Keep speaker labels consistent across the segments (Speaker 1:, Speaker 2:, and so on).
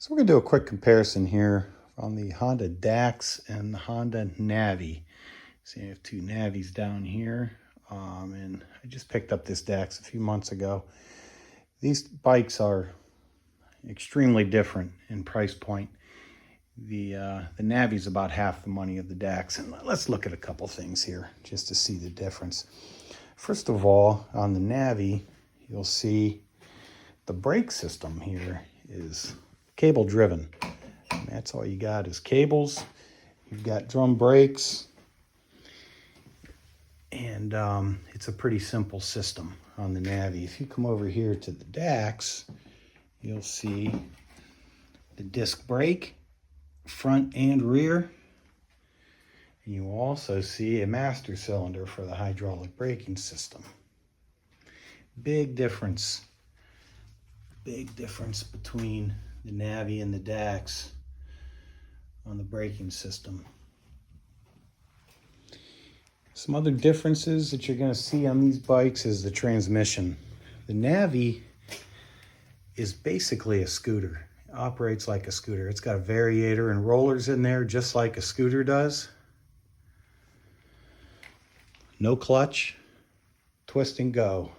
Speaker 1: So we're going to do a quick comparison here on the Honda Dax and the Honda Navi. So you have two Navis down here, and I just picked up this Dax a few months ago. These bikes are extremely different in price point. The Navi is about half the money of the Dax, and let's look at a couple things here just to see the difference. First of all, on the Navi, you'll see the brake system here is cable driven. And that's all you got is cables. You've got drum brakes, and it's a pretty simple system on the Navi. If you come over here to the Dax, you'll see the disc brake, front and rear. And you will also see a master cylinder for the hydraulic braking system. Big difference between the Navi and the Dax on the braking system. Some other differences that you're going to see on these bikes is the transmission. The Navi is basically a scooter. It operates like a scooter. It's got a variator and rollers in there just like a scooter does. No clutch, twist and go.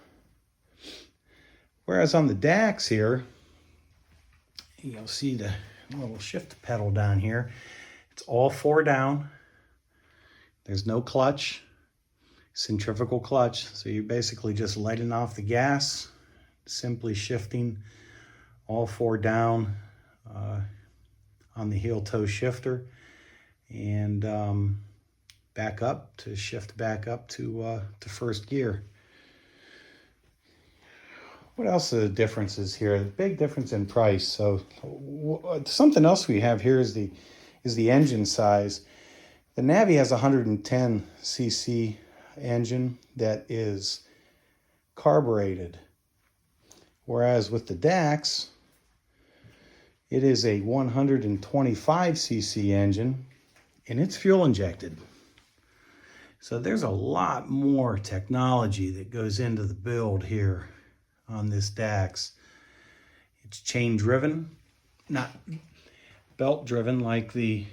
Speaker 1: Whereas on the Dax here, you'll see the little shift pedal down here. It's all four down. There's no clutch, centrifugal clutch. So you're basically just letting off the gas, simply shifting all four down on the heel toe shifter, and back up to shift back up to first gear. What else are the differences here? The big difference in price. So something else we have here is the engine size. The Navi has a 110 cc engine that is carbureted, whereas with the Dax, it is a 125 cc engine and it's fuel injected. So there's a lot more technology that goes into the build here on this Dax. It's chain driven, not belt driven like the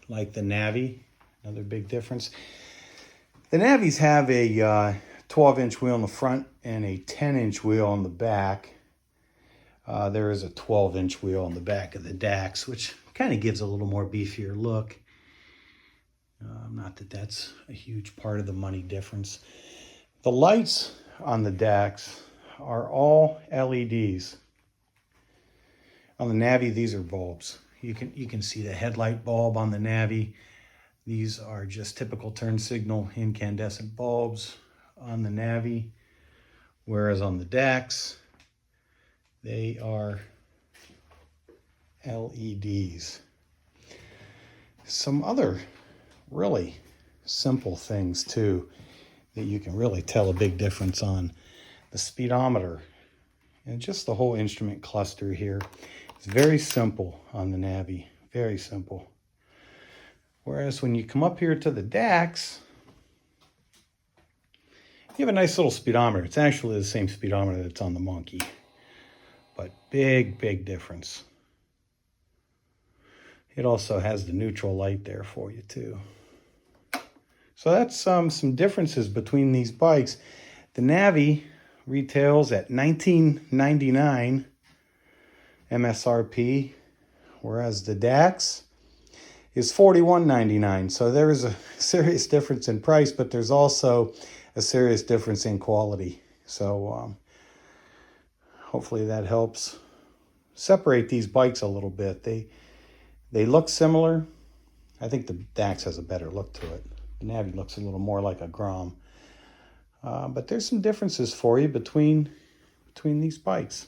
Speaker 1: Navi. Another big difference. The Navis have a 12-inch wheel in the front and a 10-inch wheel on the back. There is a 12-inch wheel on the back of the Dax, which kind of gives a little more beefier look. Not that that's a huge part of the money difference. The lights on the Dax are all LEDs. On the Navi, these are bulbs. You can see the headlight bulb on the Navi. These are just typical turn signal incandescent bulbs on the Navi, whereas on the Dax, they are LEDs. Some other really simple things too that you can really tell a big difference on: the speedometer and just the whole instrument cluster here. It's very simple on the Navi, very simple. Whereas when you come up here to the Dax, you have a nice little speedometer. It's actually the same speedometer that's on the Monkey, but big difference. It also has the neutral light there for you too. So that's some differences between these bikes. The Navi retails at $19.99 MSRP, whereas the Dax is $41.99. So there is a serious difference in price, but there's also a serious difference in quality. So hopefully that helps separate these bikes a little bit. They look similar. I think the Dax has a better look to it. The Navi looks a little more like a Grom. But there's some differences for you between these bikes.